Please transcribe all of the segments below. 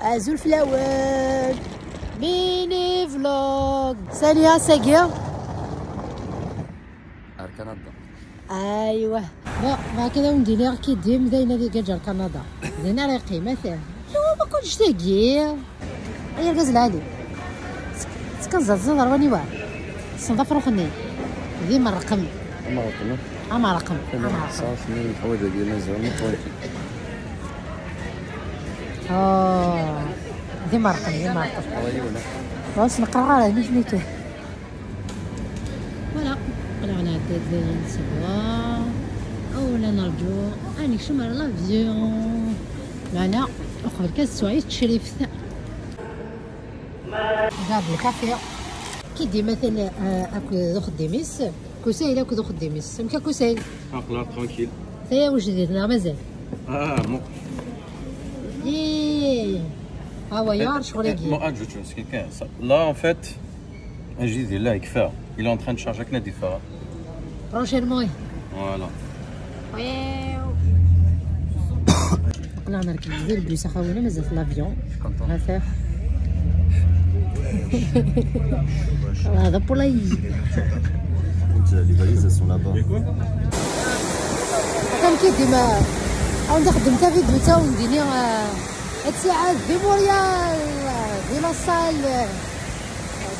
ازول فلاور ميني فلوج ثانية ساقية كندا. ايوه ما كذا وندير كي ديم داينا اللي كتجا كندا زين راه قيمه فيه ما كنتش تاقي هي الغاز العالي سكنزات ضربني واعر صنف روخني ديما الرقم اما رقم صافي من الحوايج ديالنا زعما طويل ديما رقم واش نقرا راه مش ميكا ولا نعدد نسوا اولا نرجو اني شمر لافيون معنا وقبل كاس سعيد تشريف جاب الكافيه كي دي مثلا اكل ذو خديميس كوسايل اكل ذو خديميس سمكا كوسايل عقلها ترانكيل ثيا واش جديدنا مازال مو ايه هو يار شغل Moi, je te dis quelqu'un. Là, en fait, un gis est là avec fer. Il est en train de charger avec des phares. prochainement. Voilà. لا نركب ندير البيس اخوينا مازال في لافيون هذا هذا بولاي Les valises, elles sont là-bas. كان كي ديما عندي خدمت فيديو تا وندير الساعات ميموريال دي لاصال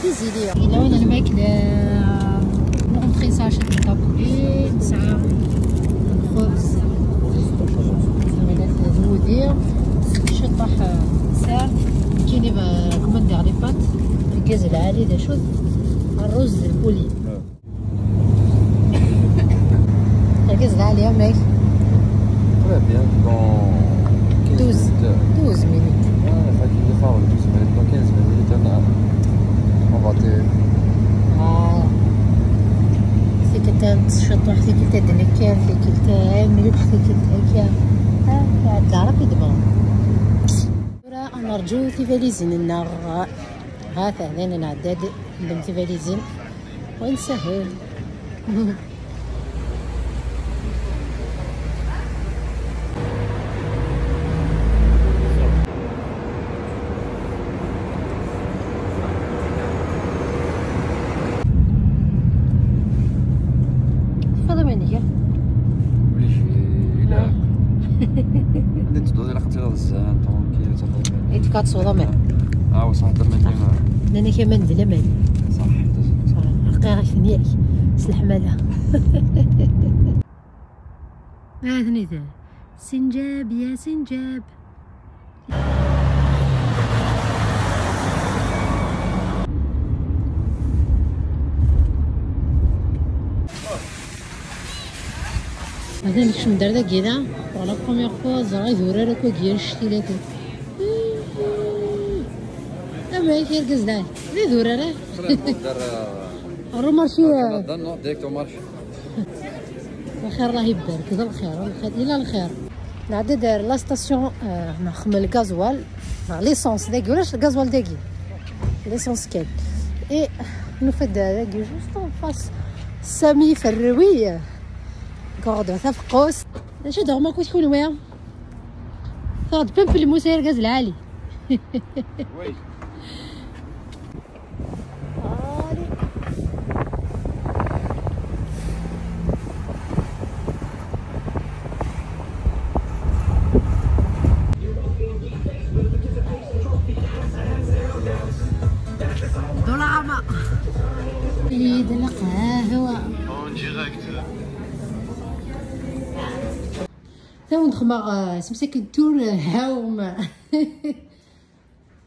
ديزيليا الى وين الماكله نونطري ساشي طابلي نسعى الخبز المدير شطح ساعة كيني كمان دير لي بات الغاز العالي دا شوز الرز البولي الغاز العالي يا ماك Très bien, dans 12 minutes. Ouais, il faut qu'il fasse 12 minutes, dans 15 minutes, on va te... في كتاب تشطح في كتاب دنكان في كتاب مليح في كتاب هكا تعرفي دابا انا رجو تيفاليزين النار هذا هنا نعداد ندم تيفاليزين ونسهل كتصوض مان وصح تمني انا كمان ندير مان صح حقيقة ثنياك سلحمالة ثنيته سنجاب يا سنجاب هذا نكش ندار دا كيدا ولا بروميير فوا زرا يدور راكو كيا شتيلاتو ما هي الغاز داي لي دور راه الرومارشي نو ديريكتو مارشي الخير الله يبارك هذا الخير الى الخير نعدي داير لا ستاسيون نخمم الغازوال ليسونس داكي ولاش الغازوال داكي ليسونس كان اي نفد داكي جوست اون فاس سامي فروي كورد تفقوس اش دوما كنت تكون ويا صاد بمب المسير الغاز العالي وي دولعما يد القهوة اون ديريكت تو نخمر سمسك التور هاوم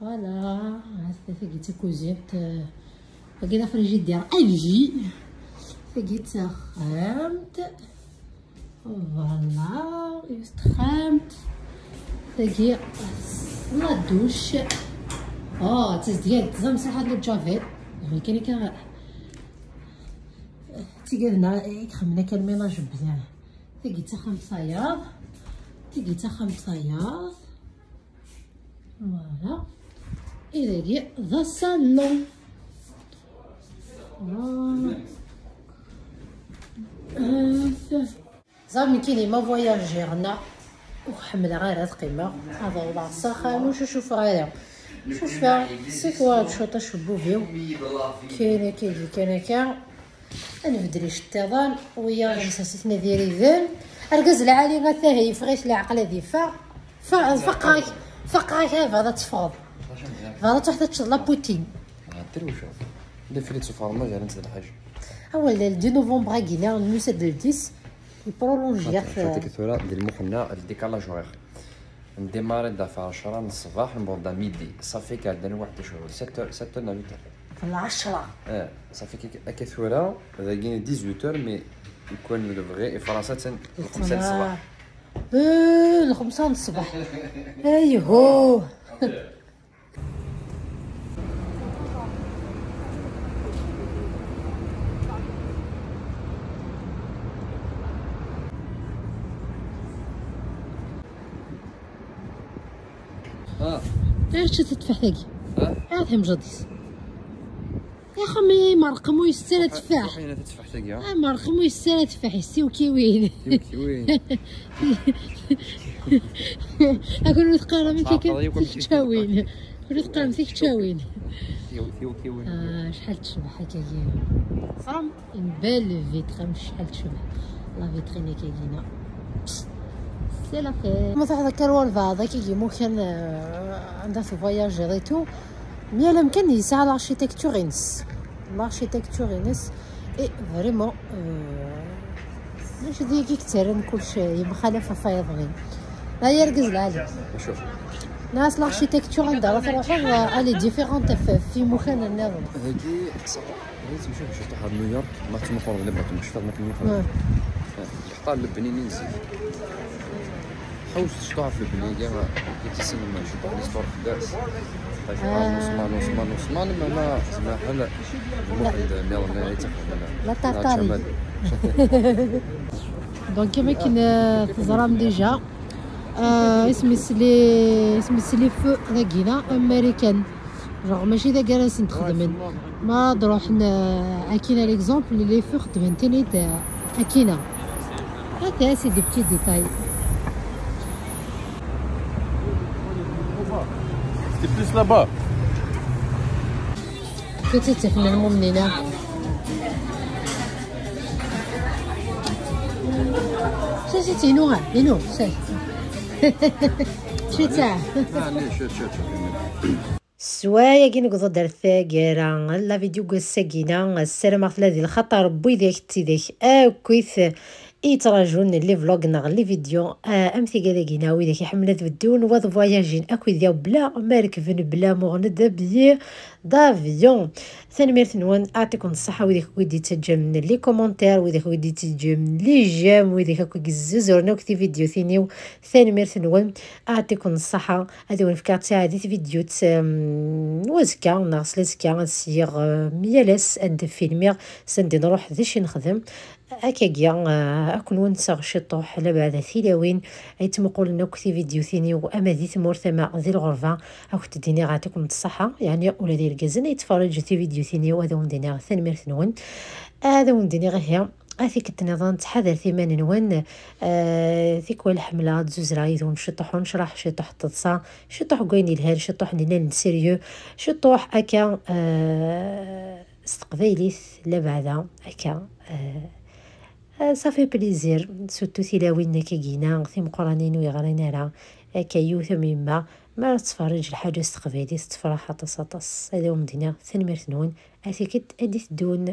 فوالا هذا فقيت كوزيت فقيت فريجي ديال الجي فقيت خامت فوالا خامت فقيت لا دوش تاز ديال تزمسح هاد الجافيت يعني كان تيقادنا يخمنا كالميناج بزاف تيقيت خمساياض تيقيت خمساياض فوالا إذا جي ذا صالون زعما كاين ما فواياجيرنا وحمل غير هاد القيمه هذا وضع السخان وش شوف غير شوف فيها سيك واد شوطه شبو فيو كاينه كيجي كاينه كا نبدلي التظان ويا مساسيتنا ديالي ذن اركز العالي غتا هي فغيت العقله دي فقاك هذا تفاض هذا تحت تشلا بوتين دير وشوف دير فريت فرماج على نزل الحاج اول 2 نوفمبر كينا الموسى ديال 10 يبرولونجي شفتك الثوره ديال المخنا الديكالاج وغير نديماري دا في 10 الصباح نبوض ميدي صافي كعندنا واحد شهور سيكتور نالو في 10 صافي كي ثوره هذا كاين 18 مي يكون لو فغي فرنسا 5 الصباح الخمسة الصباح ايوه ايش تتفح ثقي هذا مجديس يا خمي مرقمو يستاهل تفاح حين تتفح ثقي مرقمو يستاهل تفاح يستيو كيوين اكون نتقارن مثلك تشاوين نتقارن مثلك تشاوين شحال تشبح هكايا فرام اون بيل فيتر مش شحال تشبح لا فيترين كاينه سي لا في ما تذكر والفا هذا كيجيمو كان عندها في فواياج ريتو مي الا مكان يسعى لارشيتكتورينس اي فريمون ماشي ديك كثر كلشي مخالفه فايضين ها هي ركز العالي شوف ناس لارشيتكتور عندها روحها الي ديفيرونت في مكان النظام هادي صح بغيت نمشي شفت واحد نيويورك ما تما قرب لي بلاطو مش فاهم نيويورك يحطها لبناني نزيد حوس شطوها في البنيه كاع كيتسنى شطوها لي ستور في داس نصمان ما زعما بحال واحد ميل لا تارتاري دونك كما كاين تزرام ديجا اسمي لي فو لاكينا امريكان جوغ ماشي دا كراس نخدمن ما نروح اكينا ليكزومبل لي فو خدمتني اكينا هذا سي دي بتي ديتاي C'est plus là-bas. كنت تفنن المؤمنين سيتي نوها لينو سي شي تاع سوايا كي نقض دار ثاقيرا لا فيديو قساكينا السلام عليكم ديال الخطر بوي ديك تيديك كويس يتراجون لي فلوغ نغ لي فيديو امثي كالاكينا ويدا كيحملات بدون واد فواياجين اكو ديال بلا مركبن بلا مغند بي دافيون ثاني ميرت نوان اعطيكم الصحه ويديك كودي تجمن لي كومونتير ويديك كودي تجمن لي جيم ويديك كودي زورنا وكتي فيديو ثاني ثاني ميرت نوان اعطيكم الصحه هذه ونفكرت هذه فيديو وزكا ناقص لسكا نسير ميالس اد فيلمير سندي نروح ذي شي نخدم هكاكيا اكون ونسى شطوح على بعد ثيلاوين يتمقول لنا كتي فيديو ثاني واما ذي ثمور ثما ذي الغرفه او تديني غاتكم الصحه يعني ولا دير كازن يتفرج في فيديو ثاني وهذا وندينا ثاني مير ثنون هذا ونديني غير هي اثيك التنظام تحذر ثمان نوان ثيك والحمله زوز رايدون شطوح نشرح شطوح تتصا شطوح كويني الهال شطوح لنا سيريو شطوح هكا استقباليث لا بعدا هكا صافي بليزير سوتو ثلاوين كيجينا ثم قرانين ويغرينا راه كيوث مما ما تفرج الحاجه استقبالي تفرح طاس هذا ومدينه ثاني ميرثنون اثيكت اديت دون